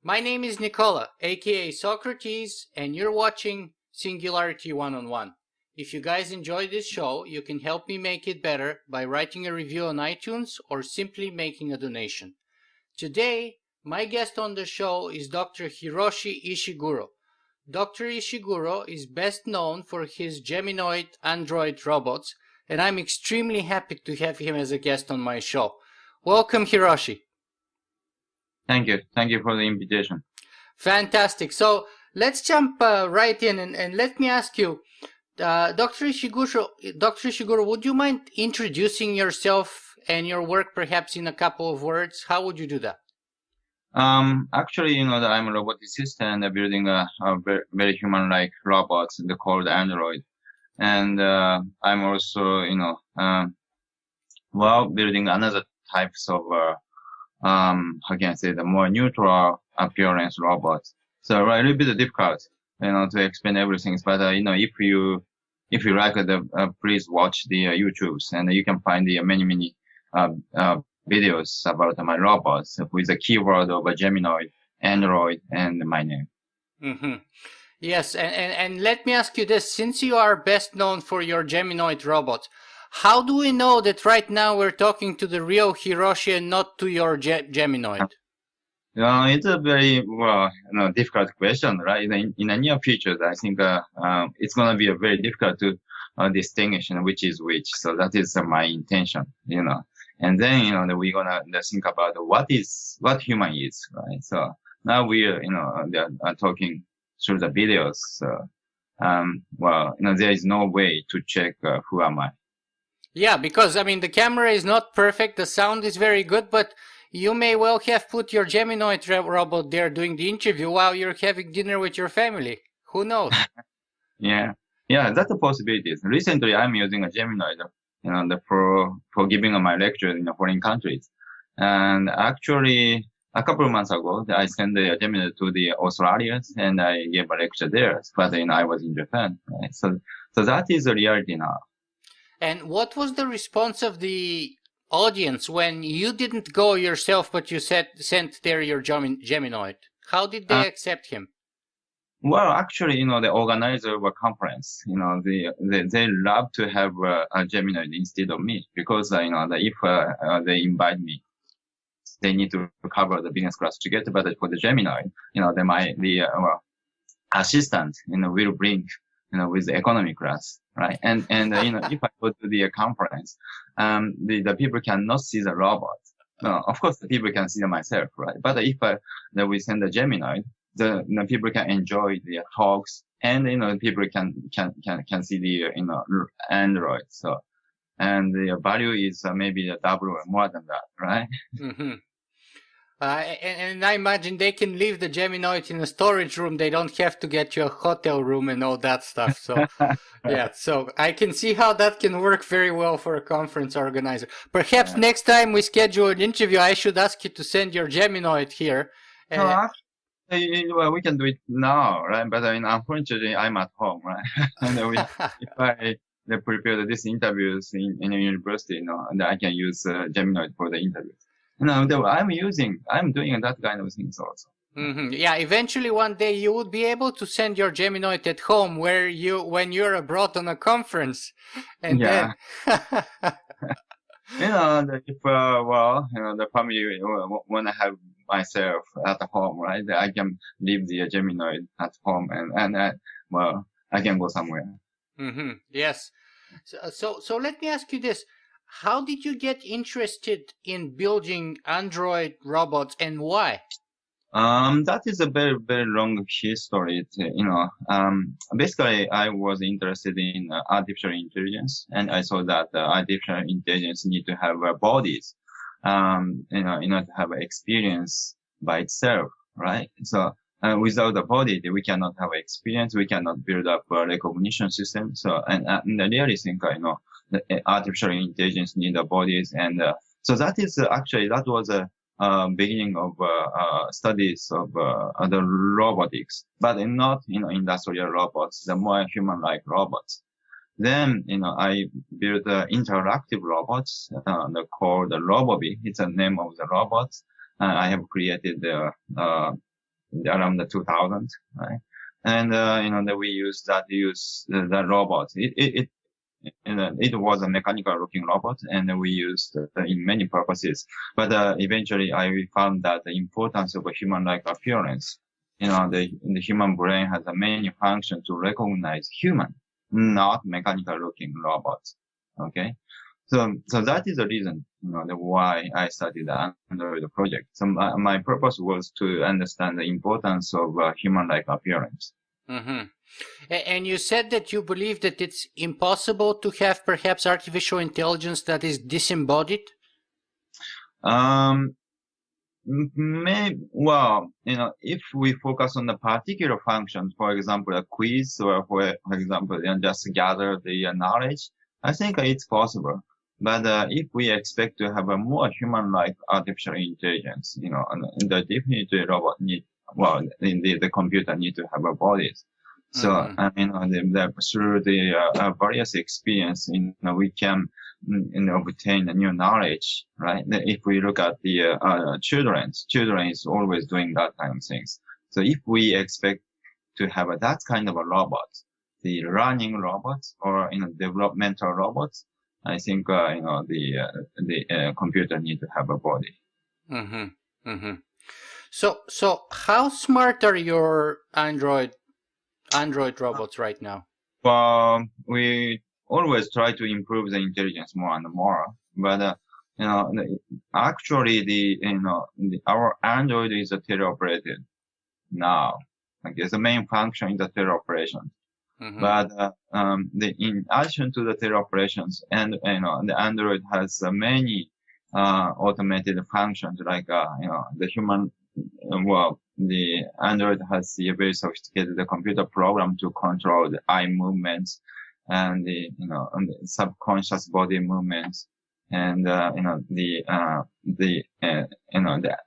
My name is Nicola, aka Socrates, and you're watching Singularity One-on-One. If you guys enjoy this show, you can help me make it better by writing a review on iTunes or simply making a donation. Today, my guest on the show is Dr. Hiroshi Ishiguro. Dr. Ishiguro is best known for his geminoid android robots, and I'm extremely happy to have him as a guest on my show. Welcome, Hiroshi. Thank you. Thank you for the invitation. Fantastic. So let's jump right in and let me ask you, Dr. Ishiguro, would you mind introducing yourself and your work perhaps in a couple of words? How would you do that? Actually, I'm a roboticist and building a very human-like robots called android. And I'm also, building another types of how can I say, the more neutral appearance robots. So a little bit difficult, to explain everything. But if you like please watch the YouTubes, and you can find the many videos about my robots with the keyword of a geminoid, android, and my name. Mm-hmm. Yes, and let me ask you this: since you are best known for your geminoid robots, how do we know that right now we're talking to the real Hiroshi and not to your geminoid? It's a very difficult question, right? In the near future, I think it's going to be very difficult to distinguish which is which. So that is my intention, And then we're gonna think about what human is, right? So now we are talking through the videos. So there is no way to check who am I. Yeah, because the camera is not perfect, the sound is very good, but you may well have put your geminoid robot there doing the interview while you're having dinner with your family. Who knows? Yeah, that's a possibility. Recently, I'm using a geminoid, for giving my lectures in foreign countries. And actually, a couple of months ago, I sent the geminoid to the Australians, and I gave a lecture there. But I was in Japan, right? So that is the reality now. And what was the response of the audience when you didn't go yourself, but you sent there your geminoid? How did they accept him? Well, actually, the organizer of a conference, they love to have a geminoid instead of me, because if they invite me, they need to cover the business class together. But for the geminoid, the assistant, will bring, with the economy class, right? And if I go to the conference, the people cannot see the robot. Of course, the people can see myself, right? But if we send the geminoid, the people can enjoy the talks, and people can see the android. So, and the value is maybe double or more than that, right? Mm-hmm. And I imagine they can leave the geminoid in a storage room. They don't have to get you a hotel room and all that stuff. So, yeah. So I can see how that can work very well for a conference organizer. Perhaps next time we schedule an interview, I should ask you to send your geminoid here. Well, we can do it now, right? But unfortunately, I'm at home, right? And if I prepare these interviews in a university, and I can use geminoid for the interviews. I'm doing that kind of things also. Mm-hmm. Yeah, eventually one day you would be able to send your geminoid at home when you're abroad on a conference. And yeah. Then... if the family want to have myself at home, right? I can leave the geminoid at home and I can go somewhere. Mm-hmm. Yes. So let me ask you this. How did you get interested in building android robots, and why? That is a very, very long history. Basically, I was interested in artificial intelligence, and I saw that artificial intelligence need to have bodies, in order to have experience by itself, right? So, without a body, we cannot have experience. We cannot build up a recognition system. So, and I really think, the artificial intelligence need bodies, and so that was a beginning of studies of the robotics, but not industrial robots, the more human-like robots. Then, I built interactive robots, called the Robobi. It's the name of the robot. I have created around the 2000, right? And, that we use the robot. It was a mechanical looking robot and we used in many purposes. But, eventually I found that the importance of a human-like appearance, the human brain has many functions to recognize human, not mechanical looking robots. Okay. So that is the reason, why I started the Android project. So my purpose was to understand the importance of human-like appearance. Mm-hmm. And you said that you believe that it's impossible to have perhaps artificial intelligence that is disembodied? Well, if we focus on the particular functions, for example, a quiz or for example, just gather the knowledge, I think it's possible. But if we expect to have a more human-like artificial intelligence, the definitely robot the computer need to have a bodies. So, through the various experience, we can obtain a new knowledge, right? If we look at the children is always doing that kind of things. So if we expect to have that kind of a robot, the learning robots or developmental robots, I think the computer need to have a body. Mm-hmm. Mm-hmm. So how smart are your Android robots right now? Well, we always try to improve the intelligence more and more, but actually our Android is a teleoperated now. Like the main function is the teleoperation. Mm-hmm. But in addition to the teleoperations, and the Android has many automated functions like the human. The Android has a very sophisticated computer program to control the eye movements and and the subconscious body movements, and the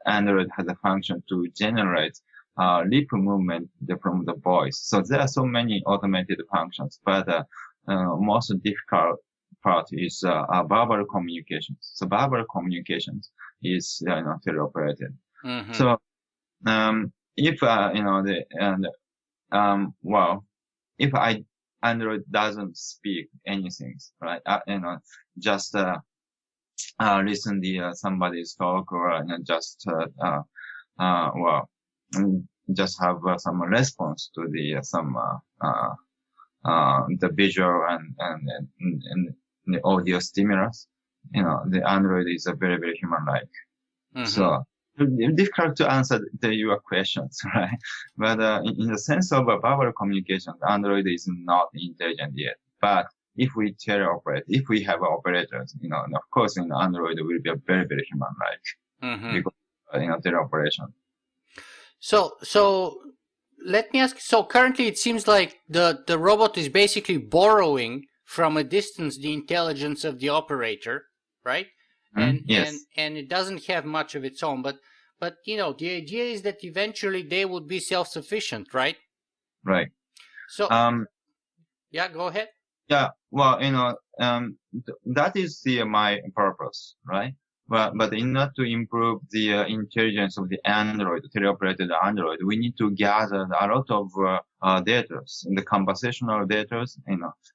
Android has a function to generate lip movement from the voice. So there are so many automated functions, but most difficult part is verbal communications. So verbal communications is teleoperated. Mm-hmm. So if if Android doesn't speak anything, right? Just listen the somebody's talk or just have some response to the the visual and the audio stimulus. The Android is a very, very human-like. Mm-hmm. So difficult to answer your questions, right? But in the sense of verbal communication, Android is not intelligent yet. But if we teleoperate, if we have operators, of course, Android will be a very, very human-like because teleoperation. So let me ask. So currently, it seems like the robot is basically borrowing from a distance the intelligence of the operator, right? And yes. and it doesn't have much of its own, but the idea is that eventually they would be self-sufficient, right? Right. So yeah, go ahead. Yeah, well, that is my purpose, right? But in order to improve the intelligence of the Android, teleoperated Android, we need to gather a lot of data, the conversational data,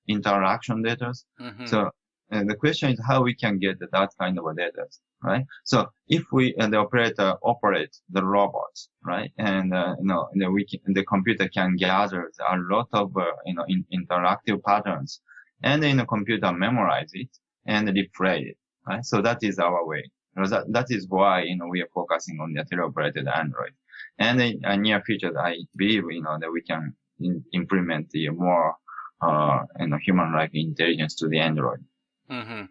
interaction data. Mm-hmm. So the question is how we can get that kind of data, right? So if the operator operates the robots, right, and the computer can gather a lot of interactive patterns, and then the computer memorize it and replay it, right? So that is our way. That is why we are focusing on the teleoperated Android, and in near future, I believe that we can implement the more human-like intelligence to the Android. Mm-hmm.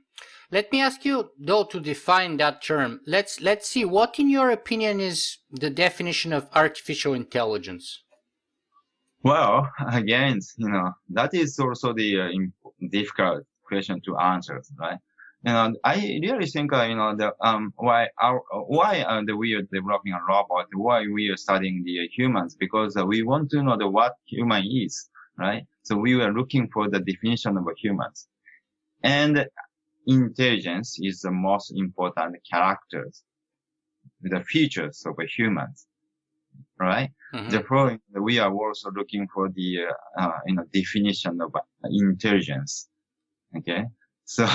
Let me ask you, though, to define that term. Let's see, what in your opinion is the definition of artificial intelligence? Well, again, that is also the difficult question to answer, right? I really think, why we are developing a robot, why we are studying the humans, because we want to know what human is. right? So we were looking for the definition of humans. And intelligence is the most important characters, the features of humans, right? Therefore, we are also looking for the definition of intelligence. Okay, so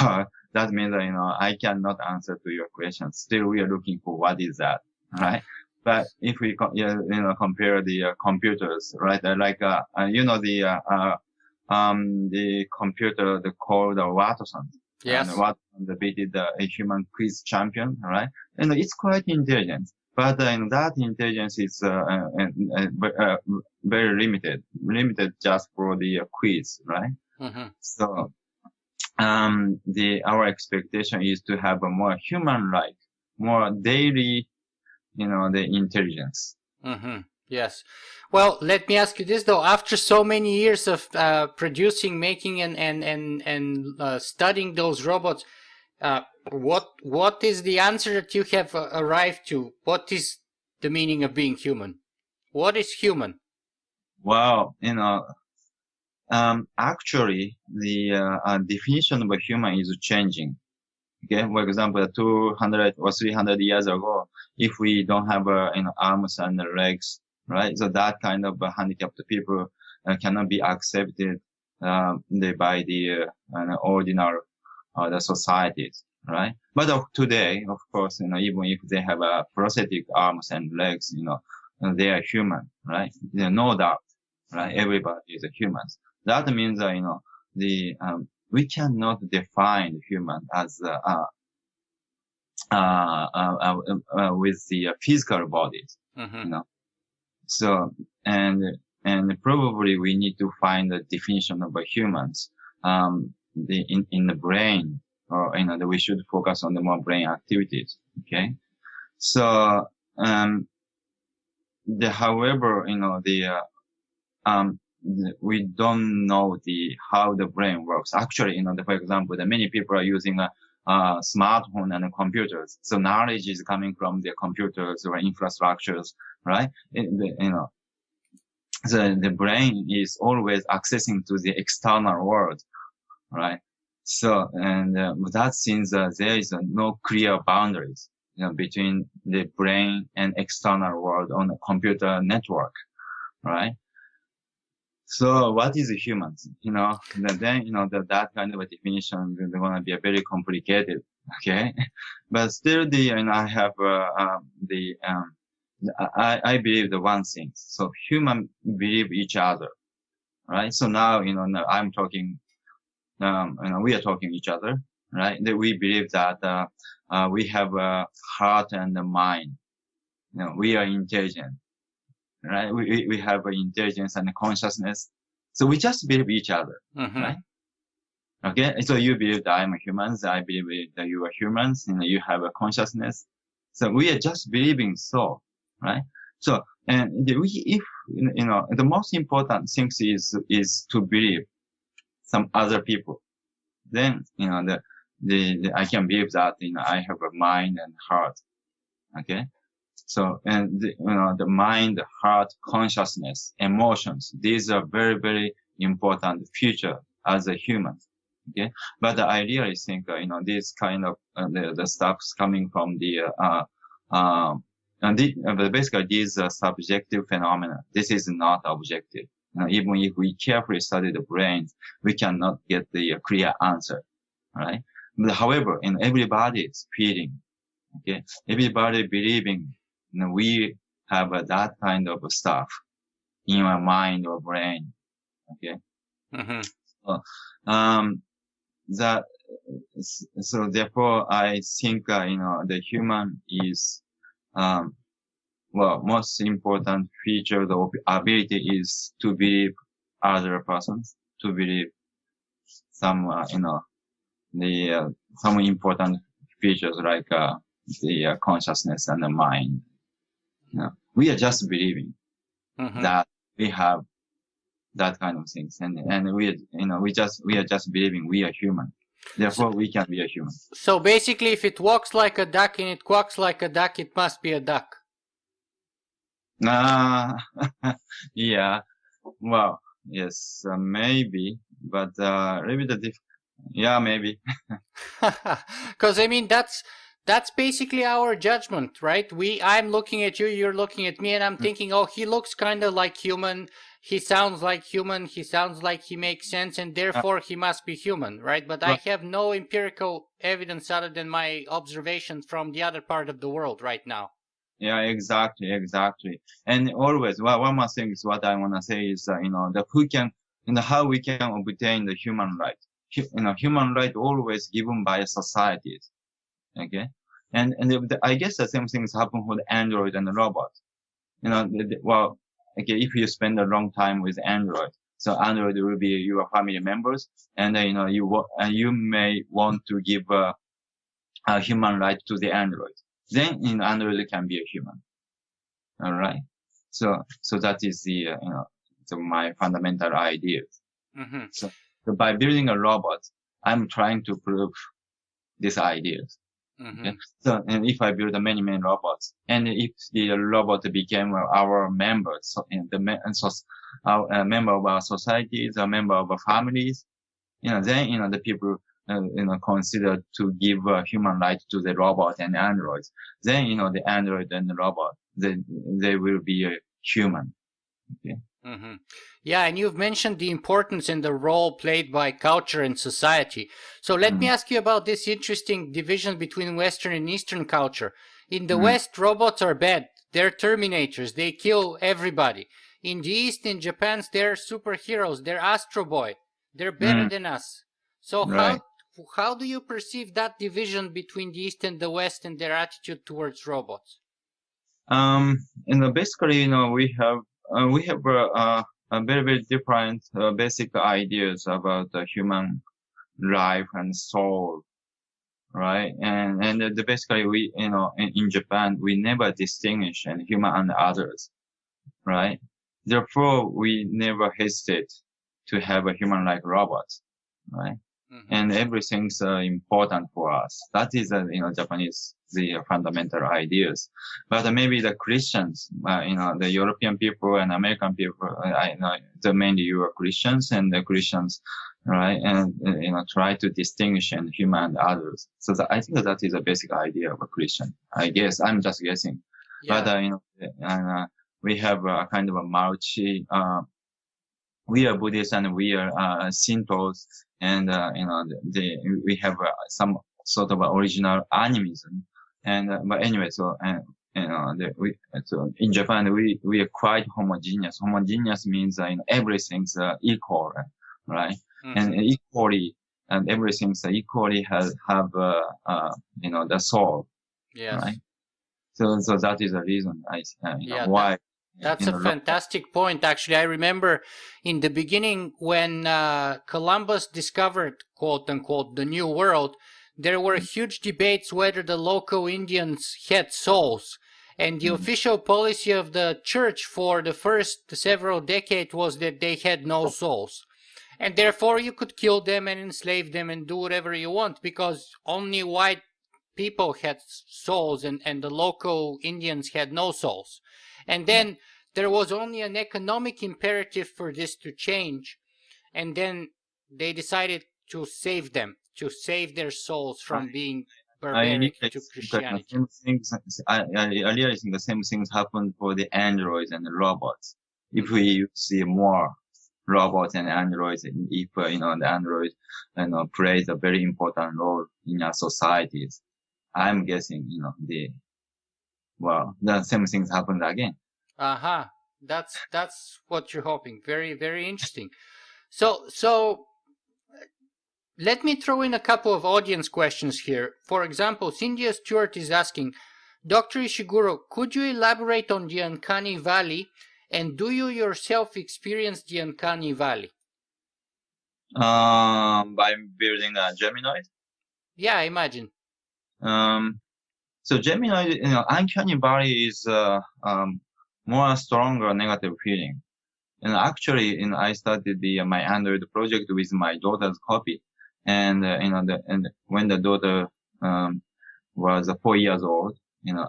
that means I cannot answer to your question. Still, we are looking for what is that, right? But if we compare the computers, right? The computer called Watson. Yes. And Watson defeated a human quiz champion, right? And it's quite intelligent, but that intelligence is very limited just for the quiz, right? So our expectation is to have a more human-like, more daily, the intelligence. Yes. Well, let me ask you this though. After so many years of producing, making, and studying those robots, what is the answer that you have arrived to? What is the meaning of being human? What is human? Well, actually, the definition of a human is changing. Okay, for example, 200 or 300 years ago, if we don't have arms and legs, right? So that kind of handicapped people cannot be accepted by the ordinary the societies, right? But today, of course, even if they have prosthetic arms and legs, they are human, right? No doubt, right? Everybody is a human. That means we cannot define human as with the physical bodies, So and probably we need to find the definition of humans in the brain, or we should focus on the more brain activities. Okay, so however, we don't know how the brain works. Actually, for example, many people are using a smartphone and computers. So knowledge is coming from the computers or infrastructures, right? So the brain is always accessing to the external world, right? So, and that since there is no clear boundaries, between the brain and external world on a computer network, right? So what is humans? Then, that kind of a definition is going to be very complicated. Okay. But still I have, I believe the one thing. So human believe each other, right? So now, I'm talking, we are talking each other, right? That we believe that, we have a heart and a mind. We are intelligent. Right? We have intelligence and consciousness. So we just believe each other, right? Okay. So you believe that I'm a human. I believe that you are humans. You have a consciousness. So we are just believing so, right? So, and if, the most important thing is to believe some other people. Then, I can believe that, I have a mind and heart. Okay. So, and the mind, heart, consciousness, emotions, these are very, very important feature as a human. Okay. But I really think, this kind of, the stuff's coming from basically these are subjective phenomena. This is not objective. Even if we carefully study the brain, we cannot get the clear answer, right? But however, everybody is feeling, okay? Everybody believing, we have that kind of stuff in our mind or brain, okay? So therefore, I think, the human is, most important feature of the ability is to believe other persons, to believe some, some important features like, the consciousness and the mind. We are just believing that we have that kind of things, and we are just believing we are human. Therefore, we can be a human. So basically, if it walks like a duck and it quacks like a duck, it must be a duck. Yeah. Well, Yes, maybe, but a little bit yeah, maybe. Because I mean that's basically our judgment, right? I'm looking at you, you're looking at me, and I'm thinking, oh, he looks kind of like human, he sounds like human, he sounds like he makes sense, and Uh, therefore he must be human, right? But I right. have no empirical evidence other than my observation from the other part of the world right now. Yeah, exactly, exactly. And always, well, one more thing is what I want to say is, the who can, how we can obtain the human right. Human right always given by societies. Okay. And I guess the same things happen for the Android and the robot. Well, okay, if you spend a long time with Android, so Android will be your family members, and you may want to give a human right to the Android. Then Android can be a human. All right. So that is my fundamental idea. Mm-hmm. So by building a robot, I'm trying to prove these ideas. Mm-hmm. Okay? So, and if I build many robots, and if the robot became our members, so, a member of our societies, a member of our families, then the people consider to give human rights to the robot and androids. Then the android and the robot, they will be human. Okay. Mm-hmm. Yeah, and you've mentioned the importance and the role played by culture and society. So let me ask you about this interesting division between Western and Eastern culture. In the West, robots are bad. They're Terminators. They kill everybody. In the East, in Japan, they're superheroes. They're Astro Boy. They're better than us. So Right. how do you perceive that division between the East and the West and their attitude towards robots? Basically, we have a very different basic ideas about the human life and soul, right? And basically we, in Japan, we never distinguish and human and others, right? Therefore, we never hesitate to have a human-like robot, right? Mm-hmm. And everything's important for us. That is, Japanese, the fundamental ideas. But maybe the Christians, the European people and American people, I know the mainly you are Christians and the Christians, right? And, try to distinguish and human and others. So I think that is a basic idea of a Christian. I guess, I'm just guessing. Yeah. But, we have a kind of a we are Buddhists and we are Shintos, and we have some sort of original animism. And but anyway, so so in Japan we are quite homogeneous. Homogeneous means everything's equal, right? Mm-hmm. And equally, and everything's equally have the soul, Yes. right? So that is the reason why. That's a fantastic point. Actually, I remember in the beginning when Columbus discovered, quote unquote, the New World, there were huge debates whether the local Indians had souls. And the official policy of the church for the first several decades was that they had no souls. And therefore you could kill them and enslave them and do whatever you want because only white people had souls and the local Indians had no souls. And then there was only an economic imperative for this to change. And then they decided to save them, to save their souls from being barbaric to Christianity. I really think the same things happen for the androids and the robots. If we see more robots and androids, if the android plays a very important role in our societies, I'm guessing the same things happen again. Aha, that's what you're hoping. Very, very interesting. So let me throw in a couple of audience questions here. For example, Cynthia Stewart is asking, Dr. Ishiguro, could you elaborate on the uncanny valley, and do you yourself experience the uncanny valley? By building a geminoid? Yeah, I imagine. So geminoid, uncanny valley is more stronger negative feeling. And actually, I started my Android project with my daughter's copy, and and when the daughter was 4 years old,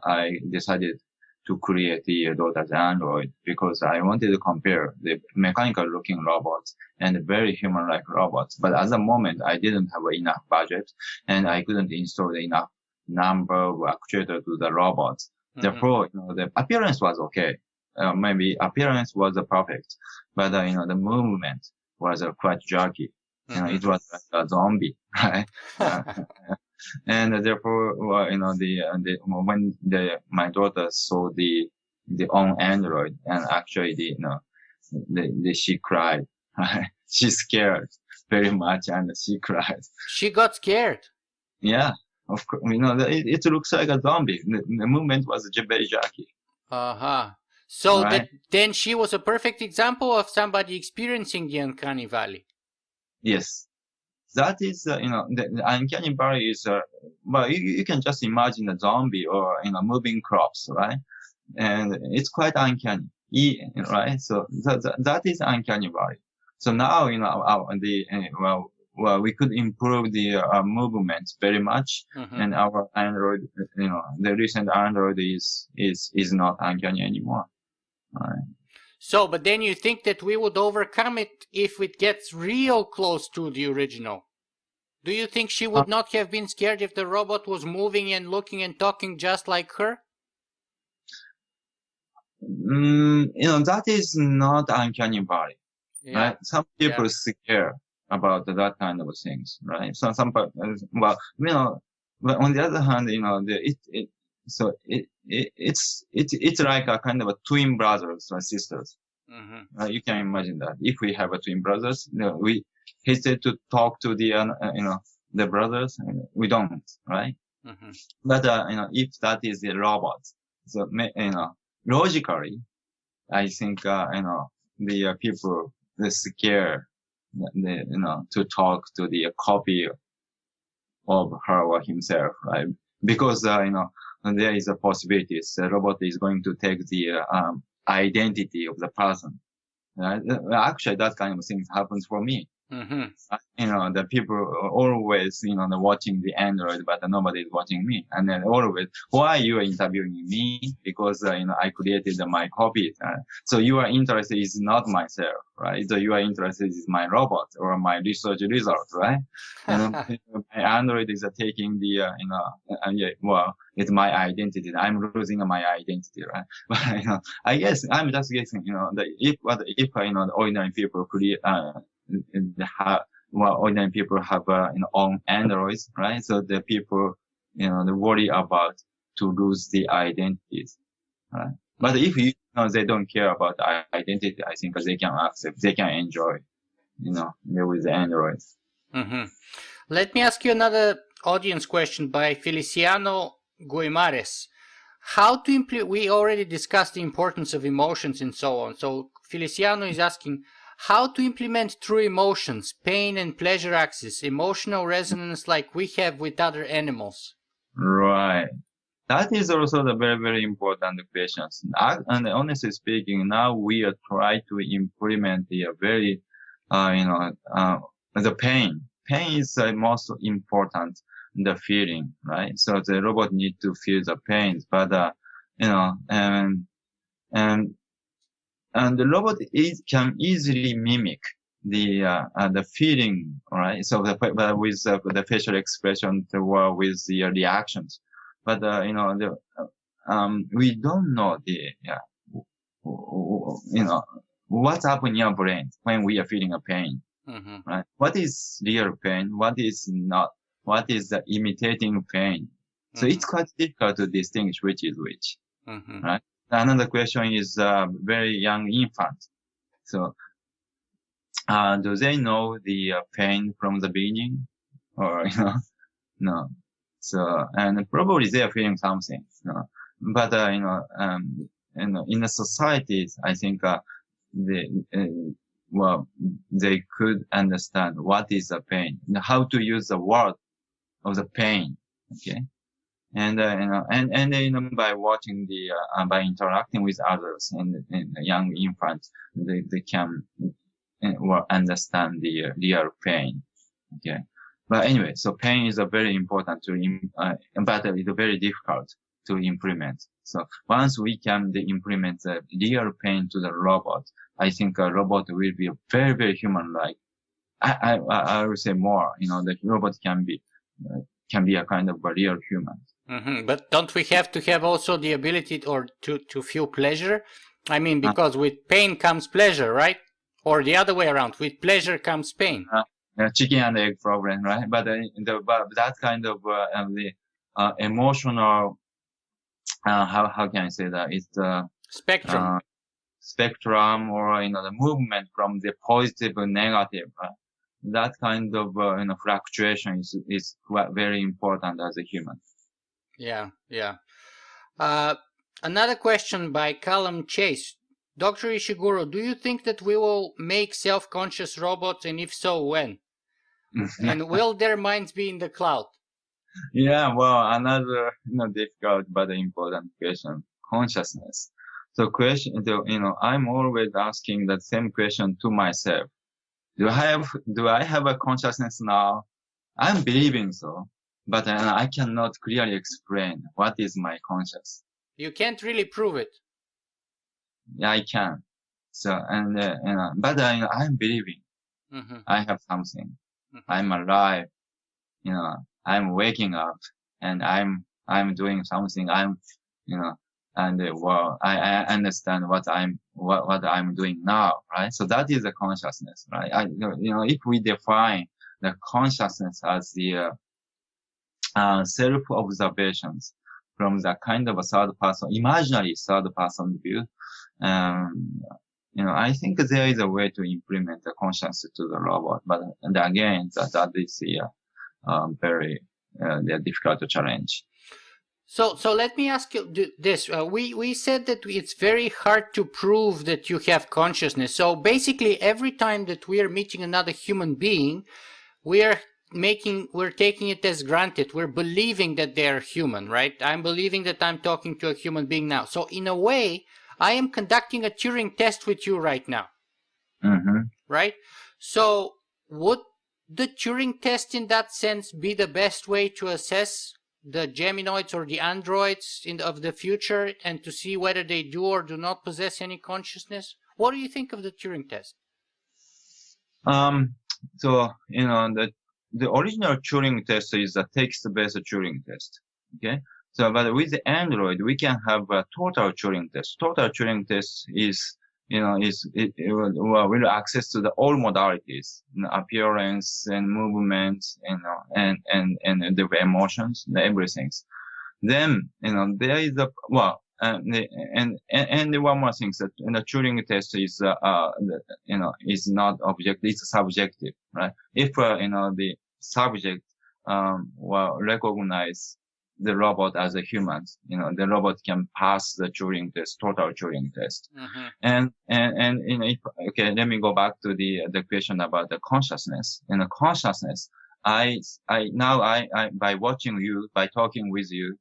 I decided to create the daughter's android because I wanted to compare the mechanical looking robots and very human-like robots. But at the moment, I didn't have enough budget and I couldn't install enough number of actuators to the robots. Therefore, the appearance was okay. Maybe appearance was perfect, but the movement was quite jerky. It was like a zombie, right? And therefore, when my daughter saw the on Android, and actually, she cried. She scared very much, and she cried. She got scared. Yeah, of course. It looks like a zombie. The movement was very jerky. So right? then she was a perfect example of somebody experiencing the uncanny valley. Yes. That is, the uncanny valley is, well, you can just imagine a zombie or, moving crops, right? And it's quite uncanny, right? So that is uncanny valley. So now, we could improve the movement very much, and our Android, the recent Android is not uncanny anymore. Right? So, but then you think that we would overcome it if it gets real close to the original? Do you think she would not have been scared if the robot was moving and looking and talking just like her? That is not uncanny valley, right? Some people scare about that kind of things, right? So but on the other hand, it's like a kind of a twin brothers or sisters. You can imagine that if we have a twin brothers, we hesitate to talk to the brothers. We don't, right? But if that is the robot, so logically, I think the people scare to talk to the copy of her or himself, right? Because there is a possibility the robot is going to take the identity of the person. Actually, that kind of things happens for me. The people always, watching the Android, but nobody is watching me. And then always, why you are interviewing me? Because, I created my copy. So your interest is not myself, right? So your interest is my robot or my research results, right? My Android is taking the, it's my identity. I'm losing my identity, right? But, I guess I'm just guessing, if the ordinary people create, ordinary people have own Androids, right? So the people, they worry about to lose the identities, right? But if they don't care about identity, I think they can accept, they can enjoy, with the Androids. Let me ask you another audience question by Feliciano Guimares. We already discussed the importance of emotions and so on. So Feliciano is asking, how to implement true emotions, pain and pleasure axis, emotional resonance like we have with other animals? Right. That is also the very, very important questions. And honestly speaking, now we are trying to implement the very, the pain. Pain is the most important, the feeling, right? So the robot needs to feel the pain, but, and the robot can easily mimic the feeling, right? So with the facial expression or with the reactions, but we don't know what's happening in your brain when we are feeling a pain, right? What is real pain? What is not? What is the imitating pain? So it's quite difficult to distinguish which is which, right? Another question is very young infant. So, do they know the pain from the beginning, or no? So, and probably they are feeling something. But in the societies, I think they could understand what is the pain, how to use the word of the pain. Okay. And by watching by interacting with others and the young infants, they can understand the real pain. Okay. But anyway, so pain is a very important but it's very difficult to implement. So once we can implement the real pain to the robot, I think a robot will be very, very human-like. I would say more, the robot can be a kind of a real human. But don't we have to have also the ability to feel pleasure? I mean, because with pain comes pleasure, right? Or the other way around, with pleasure comes pain. Chicken and egg problem, right? But that kind of the emotional, how can I say that? It's the spectrum, or the movement from the positive and negative. That kind of fluctuation is very important as a human. Yeah. Another question by Callum Chase. Dr. Ishiguro, do you think that we will make self-conscious robots, and if so, when? And will their minds be in the cloud? Yeah, well, another difficult but important question: consciousness. So I'm always asking the same question to myself. Do I have a consciousness now? I'm believing so, but I cannot clearly explain what is my conscious. You can't really prove it. Yeah, I can. So, but I'm believing. I have something. I'm alive. I'm waking up, and I'm doing something. I understand what I'm doing now, right? So that is the consciousness, right? If we define the consciousness as the self-observations from the kind of a imaginary third-person view, I think there is a way to implement the consciousness to the robot, but again, that is very difficult challenge. So let me ask you this. We said that it's very hard to prove that you have consciousness. So basically, every time that we are meeting another human being, we're taking it as granted. We're believing that they're human, right? I'm believing that I'm talking to a human being now. So in a way, I am conducting a Turing test with you right now. Right? So would the Turing test in that sense be the best way to assess the geminoids or the androids of the future, and to see whether they do or do not possess any consciousness? What do you think of the Turing test? So the original Turing test is a text-based Turing test. Okay. So, but with the Android, we can have a total Turing test. Total Turing test will access to the all modalities, appearance and movement, and the emotions, everything. Then, there is and one more thing, that the Turing test is is not objective, it's subjective, right? If the subject recognize the robot as a human, the robot can pass the Turing test, total Turing test. And let me go back to the question about the consciousness. Consciousness, I by watching you, by talking with you,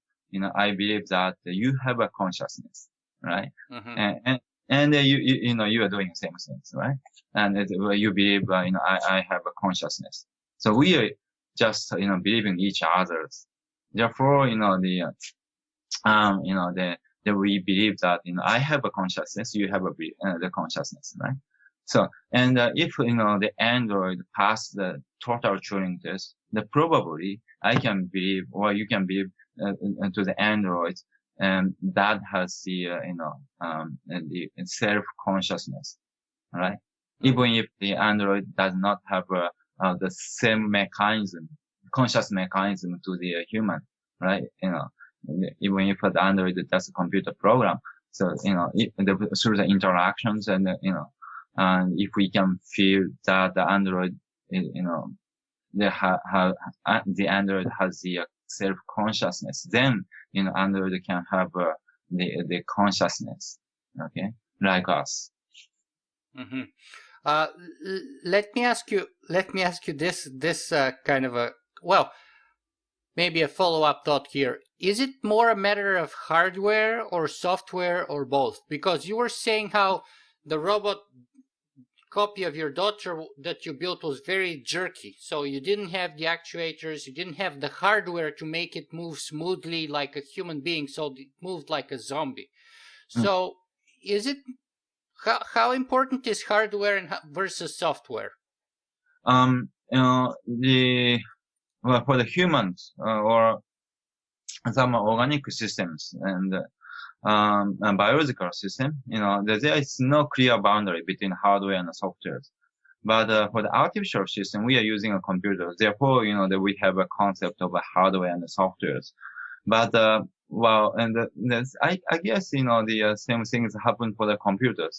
I believe that you have a consciousness, right? And you are doing the same things, right? And you believe, I have a consciousness. So we are just, believing each other's. Therefore, we believe that, I have a consciousness, you have the consciousness, right? So, and if, the Android pass the total Turing test, then probably I can believe, or you can believe to the Android, and that has the, the self-consciousness, right? Even if the Android does not have the same conscious mechanism to the human, right? Even if the Android does a computer program, so, through the interactions and, and if we can feel that the Android, the Android has the self-consciousness, then, Android can have the consciousness, okay, like us. Let me ask you this kind of maybe a follow-up thought here. Is it more a matter of hardware or software or both? Because you were saying how the robot copy of your daughter that you built was very jerky. So you didn't have the actuators, you didn't have the hardware to make it move smoothly like a human being, so it moved like a zombie. So is it how important is hardware versus software? For the humans or some organic systems and biological system, there is no clear boundary between hardware and software. But for the artificial system, we are using a computer. Therefore, that we have a concept of a hardware and software. But I guess the same things happen for the computers,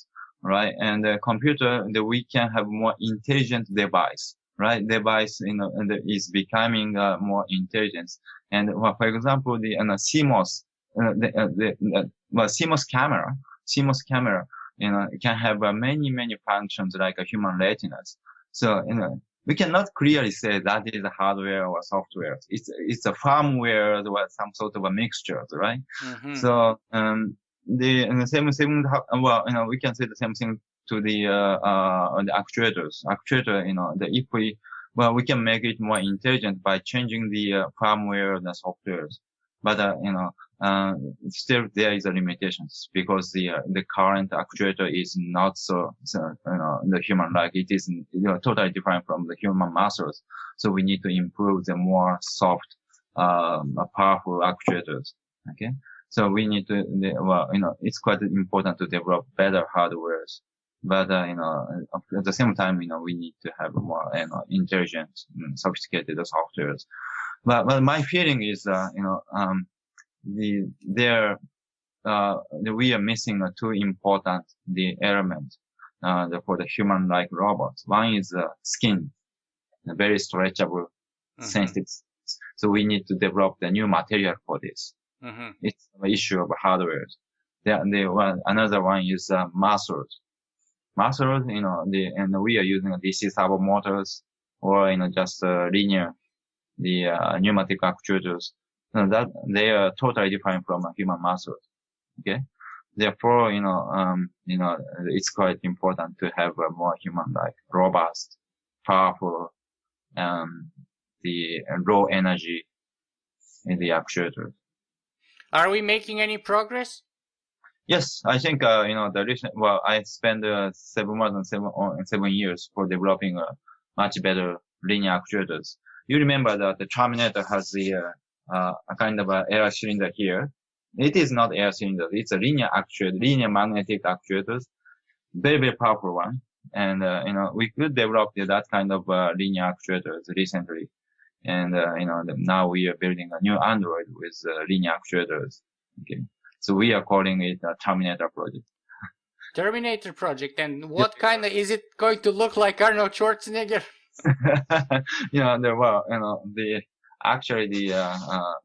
right? And the computer, we can have more intelligent device, right? Device, and is becoming more intelligent. And for example, the CMOS, CMOS camera, can have many functions like a human retinas. So, we cannot clearly say that is hardware or software. It's a firmware or some sort of a mixture, right? Mm-hmm. So, the same thing, we can say the same thing to the actuators. We can make it more intelligent by changing the firmware and the software. But, still there is a limitations because the current actuator is not so the human-like. It is, totally different from the human muscles. So we need to improve the more soft, powerful actuators. Okay. So we need to, it's quite important to develop better hardwares. But, at the same time, we need to have more, intelligent, sophisticated softwares. But my feeling is, we are missing two important elements for the human-like robots. One is skin, very stretchable, sensitive. So we need to develop the new material for this. It's an issue of hardware. Another one is muscles. Muscles, and we are using DC servo motors or just linear, the pneumatic actuators. That they are totally different from human muscles. Okay. Therefore, it's quite important to have a more human-like, robust, powerful, the raw energy in the actuators. Are we making any progress? Yes, I think, the recent, I spent more than 7 years for developing much better linear actuators. You remember that the Terminator has a kind of air cylinder here. It is not air cylinder. It's a linear actuator, linear magnetic actuators. Very, very powerful one. And, we could develop that kind of linear actuators recently. And, now we are building a new Android with linear actuators. Okay. So we are calling it a Terminator project. Terminator project. And what kind of, is it going to look like Arnold Schwarzenegger? Actually the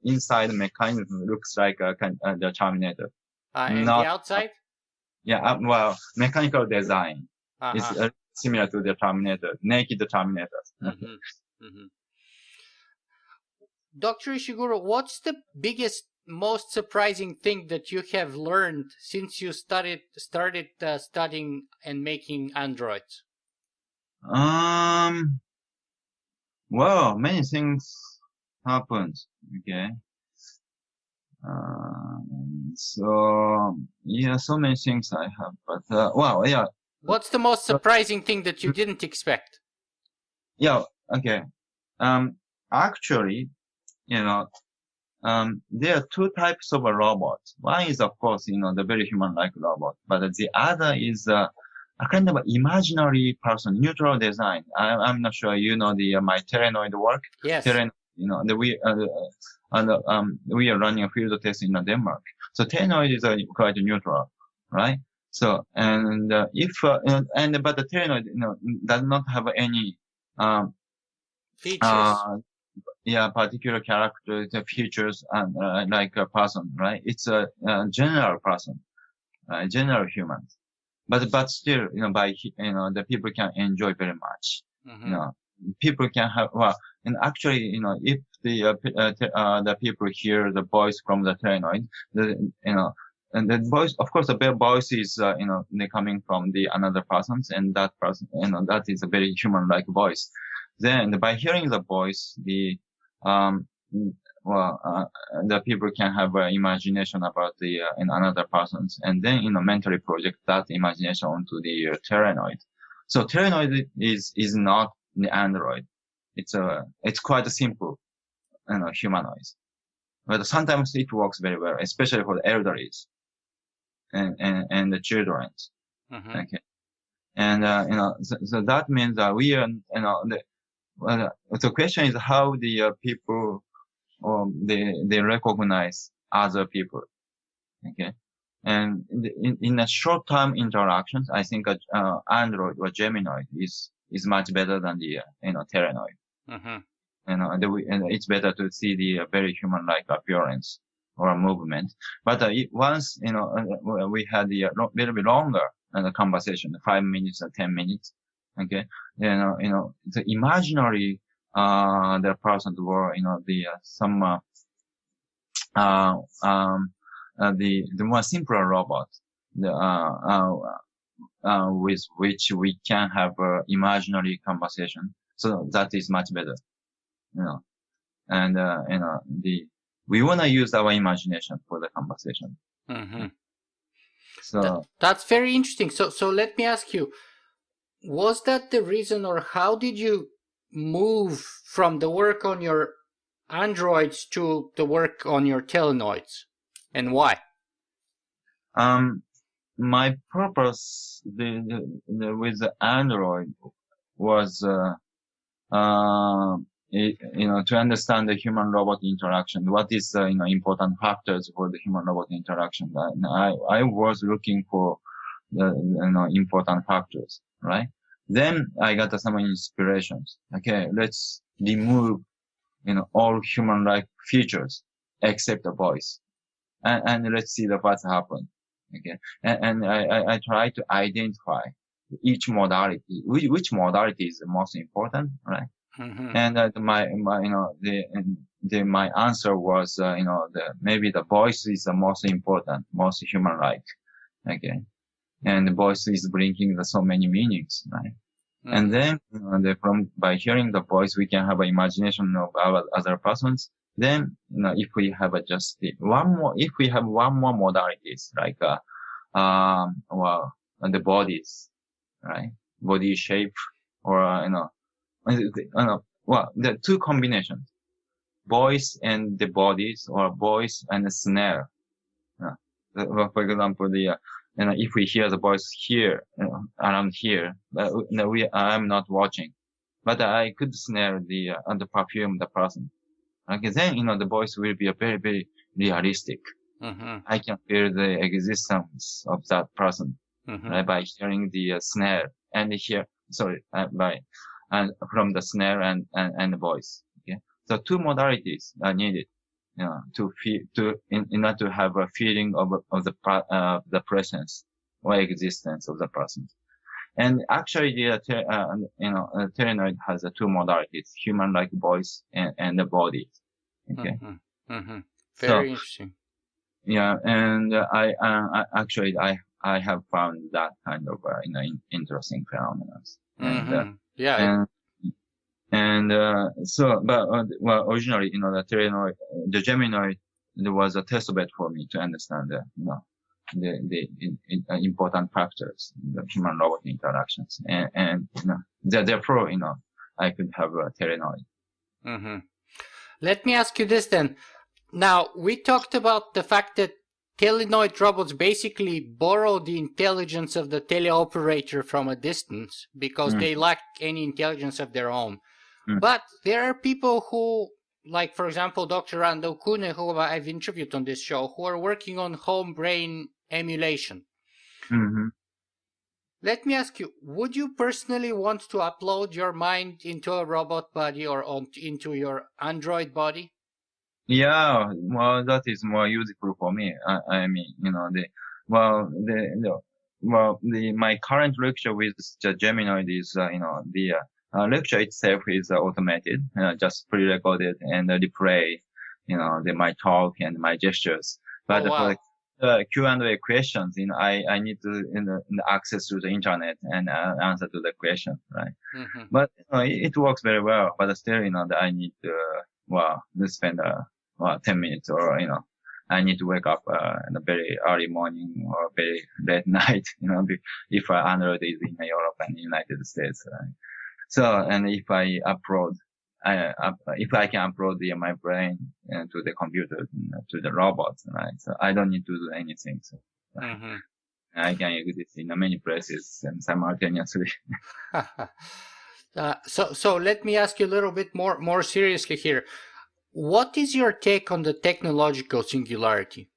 inside mechanism looks like the Terminator. And the outside? Yeah, mechanical design is similar to the Terminator, naked Terminator. Dr. Ishiguro, what's the biggest, most surprising thing that you have learned since you started studying and making androids? Many things happened. Okay. So many things I have, but What's the most surprising thing that you didn't expect? Yeah. Okay. Actually, there are two types of a robot. One is, of course, the very human-like robot, but the other is a kind of imaginary person, neutral design. I'm not sure my telenoid work. Yes. We are running a field test in Denmark. So telenoid is quite neutral, right? So but the telenoid does not have any features. Particular character features like a person, right? It's a general person, general human. But still, the people can enjoy very much. People can have, and actually, if the people hear the voice from the telenoid, and the voice, of course, the voice is, they're coming from the another person's, and that person, that is a very human-like voice. Then by hearing the voice, um, the people can have imagination about the in another person's, and then mentally project that imagination onto the telenoid. So telenoid is not the android. It's quite simple, humanoid. But sometimes it works very well, especially for the elderlies and the children. Mm-hmm. Okay, and so that means that we are, the question is how the people they recognize other people. Okay, and in a short term interactions, I think Android or Geminoid is much better than the telenoid. Mm-hmm. And it's better to see the very human-like appearance or movement. But once we had the little bit longer conversation, 5 minutes or 10 minutes. Okay, the imaginary the person were the more simpler robot with which we can have imaginary conversation. So that is much better. And we want to use our imagination for the conversation. Mm-hmm. So that's very interesting. So let me ask you, was that the reason, or how did you move from the work on your androids to the work on your telenoids, and why? My purpose with the android was to understand the human-robot interaction. What is the important factors for the human-robot interaction? I was looking for the important factors, right? Then I got some inspirations. Okay, let's remove all human-like features except the voice, and let's see what's happened. Okay, and I try to identify each modality, which modality is the most important, right? Mm-hmm. And my answer was maybe the voice is the most important, most human-like. Okay, and the voice is bringing so many meanings, right? Mm-hmm. And then by hearing the voice, we can have an imagination of our other persons. Then if we have just one more modalities like the bodies, right? Body shape, or the two combinations, voice and the bodies, or voice and the snare. For example, if we hear the voice here, around here, I'm not watching, but I could snare the perfume the person. Okay, then the voice will be a very, very realistic. Mm-hmm. I can feel the existence of that person, mm-hmm. right, by hearing the snare and from the snare and the voice. Okay, so two modalities are needed, in order to have a feeling of the presence or existence of the person. And actually, the telenoid has two modalities: human-like voice and the body. Okay. Mm-hmm. Mm-hmm. Very interesting. Yeah, and I have found that kind of interesting phenomena. Mm-hmm. Yeah. But originally, the telenoid, the geminoid, there was a test bed for me to understand the important factors in the human-robot interactions, and therefore, I could have a telenoid. Mm-hmm. Let me ask you this then. Now, we talked about the fact that telenoid robots basically borrow the intelligence of the teleoperator from a distance because they lack any intelligence of their own. But there are people who, like, for example, Dr. Rando Kune, who I've interviewed on this show, who are working on home brain emulation. Mm-hmm. Let me ask you, would you personally want to upload your mind into a robot body or into your android body? Yeah, well, that is more useful for me. I mean, my current lecture with the Geminoid is, the lecture itself is automated, just pre-recorded and replay, my talk and my gestures. But Q&A questions, I need to access to the internet and answer to the question, right? Mm-hmm. But it works very well. But still, that I need to to spend 10 minutes, or I need to wake up in a very early morning or very late night, if Android is in Europe and United States, right? So, and if I upload, if I can upload my brain to the computer, to the robot, right? So I don't need to do anything. So Mm-hmm. I can exist in many places and simultaneously. So let me ask you a little bit more seriously here. What is your take on the technological singularity?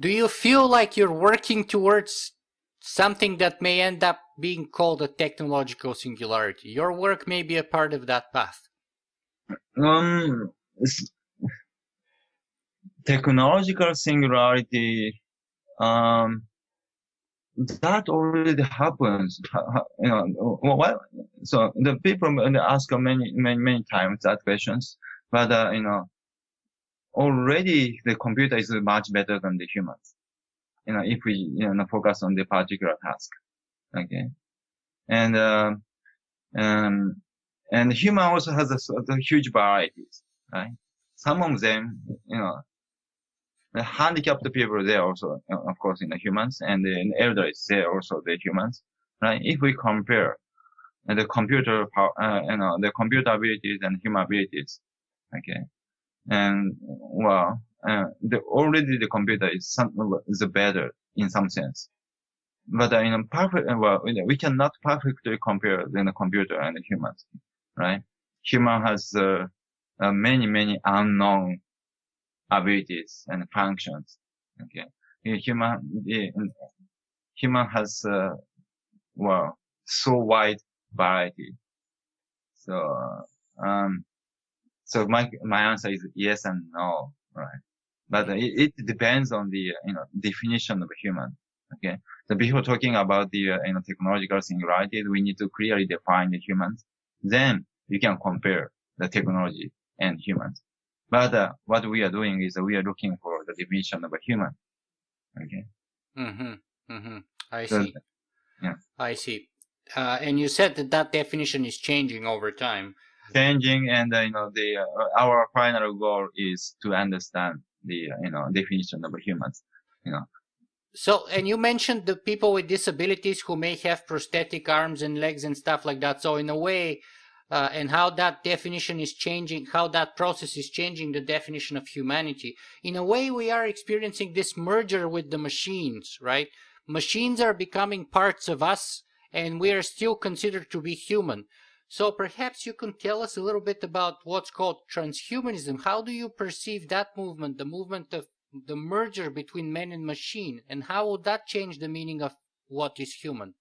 Do you feel like you're working towards something that may end up being called a technological singularity? Your work may be a part of that path. Technological singularity, that already happens. So the people ask many times that questions, but already the computer is much better than the humans. If we focus on the particular task, okay, and human also has a huge varieties, right? Some of them, the handicapped people, they are also, of course, humans, and the elderly, they are also the humans, right? If we compare the computer, the computer abilities and human abilities, okay, and already the computer is better in some sense, but we cannot perfectly compare the computer and the humans, right? Human has many unknown abilities and functions. Okay, human has so wide variety. So so my answer is yes and no, right? But it depends on the definition of a human. Okay, so before talking about the technological singularity, we need to clearly define the humans. Then you can compare the technology and humans. But what we are doing is we are looking for the definition of a human. Okay. Mm-hmm. Mm-hmm. I So, see. yeah. I see. And you said that definition is changing over time. Changing, and our final goal is to understand the definition of humans. So, and you mentioned the people with disabilities who may have prosthetic arms and legs and stuff like that. So, in a way, and how that definition is changing, how that process is changing the definition of humanity. In a way, we are experiencing this merger with the machines, right? Machines are becoming parts of us, and we are still considered to be human. So perhaps you can tell us a little bit about what's called transhumanism. How do you perceive that movement, the movement of the merger between man and machine, and how would that change the meaning of what is human?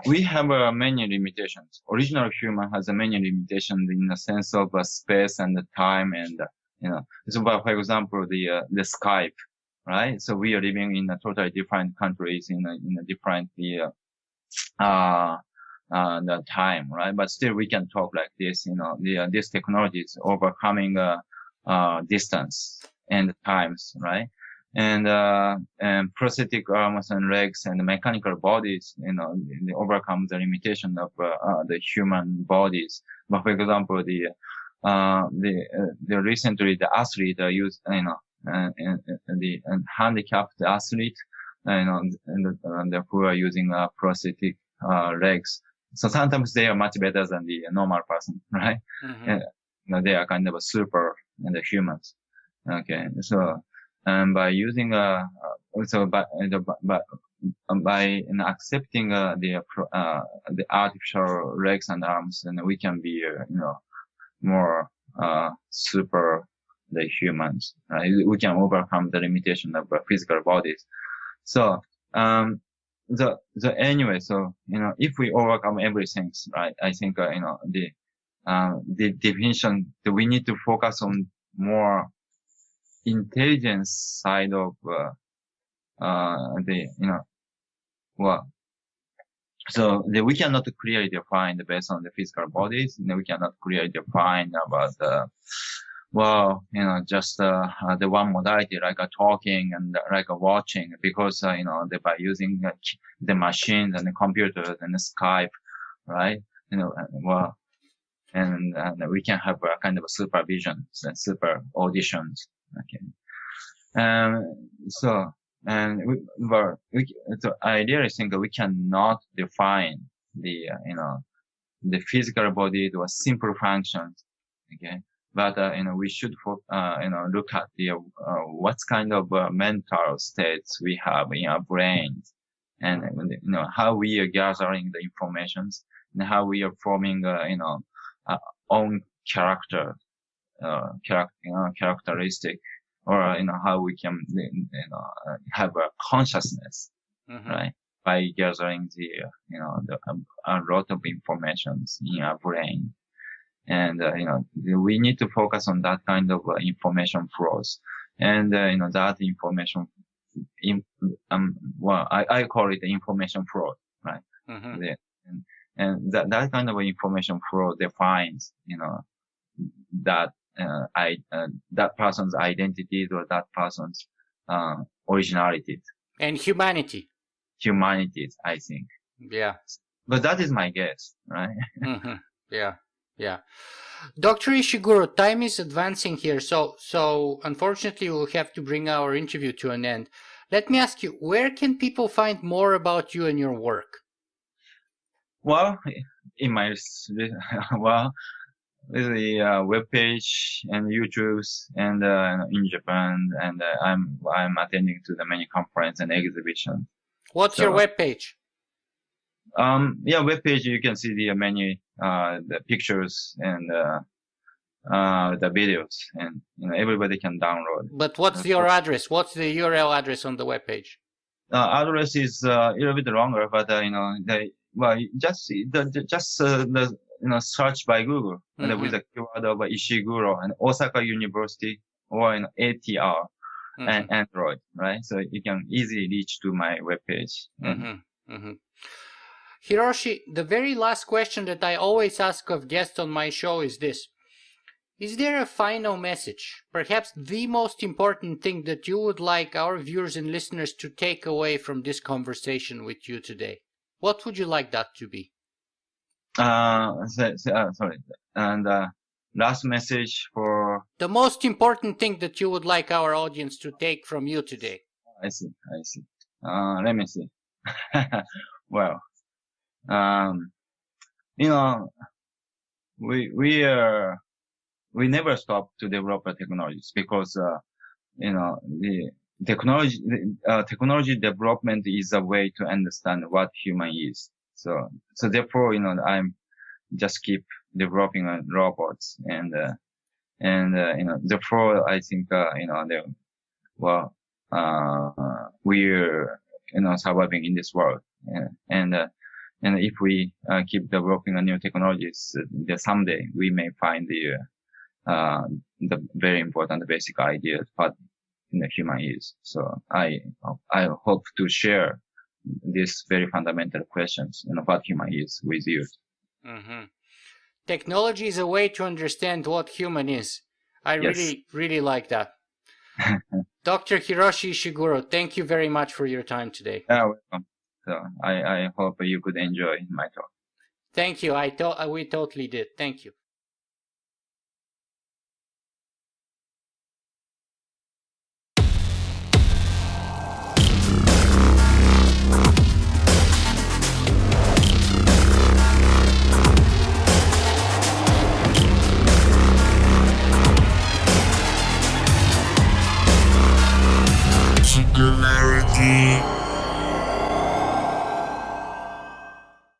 We have many limitations. Original human has many limitations in the sense of space and time, and so for example, the Skype, right? So we are living in totally different countries in a different the time, right? But still we can talk like this. This technology is overcoming distance and times, right? And prosthetic arms and legs and mechanical bodies, they overcome the limitation of the human bodies. But for example, the recently the athlete use, the handicapped athlete, and who are using prosthetic legs. So sometimes they are much better than the normal person, right? Mm-hmm. They are kind of a super and the humans. Okay, so by using by accepting the artificial legs and arms, and we can be more super the humans. We can overcome the limitation of physical bodies. So anyway, so if we overcome everything, right, I think the definition that we need to focus on more intelligence side of so we cannot clearly define based on the physical bodies. We cannot clearly define about Well, just the one modality, like talking and like watching, because by using the machines and the computers and the Skype, right? Well, and we can have a kind of a supervision and super auditions. Okay. So, so I really think we cannot define the physical body to a simple functions. Okay. But, we should, look at what kind of mental states we have in our brains and, how we are gathering the informations and how we are forming, our own characteristic, or, how we can, have a consciousness, right? By gathering a lot of informations in our brain. And, we need to focus on that kind of information flows. And, that information, I call it the information flow, right? And that kind of information flow defines, that, that person's identity or that person's, originality. And humanities, I think. Yeah. But that is my guess, right? Yeah. Dr. Ishiguro, time is advancing here, so unfortunately we'll have to bring our interview to an end. Let me ask you, where can people find more about you and your work? Well, in my the webpage and YouTube's and in Japan, and I'm attending to the many conferences and exhibitions. What's your webpage? Webpage, you can see the many the pictures and the videos, and everybody can download. But what's your address? What's the URL address on the webpage? Address is a little bit longer, but search by Google with the keyword of Ishiguro and Osaka University or ATR and Android, right? So you can easily reach to my webpage. Hiroshi, the very last question that I always ask of guests on my show is this. Is there a final message, perhaps the most important thing that you would like our viewers and listeners to take away from this conversation with you today? What would you like that to be? Sorry. And last message for... The most important thing that you would like our audience to take from you today. I see. Let me see. Well, we never stop to develop technologies because, the technology development is a way to understand what human is. So therefore, I'm just keep developing robots and therefore I think, we're, surviving in this world. And if we keep developing new technologies, then someday we may find the very important basic ideas what the human is. So I hope to share these very fundamental questions, what human is with you. Technology is a way to understand what human is. I really like that. Dr. Hiroshi Ishiguro, thank you very much for your time today. Welcome. So I hope you could enjoy my talk. Thank you. We totally did. Thank you. Singularity.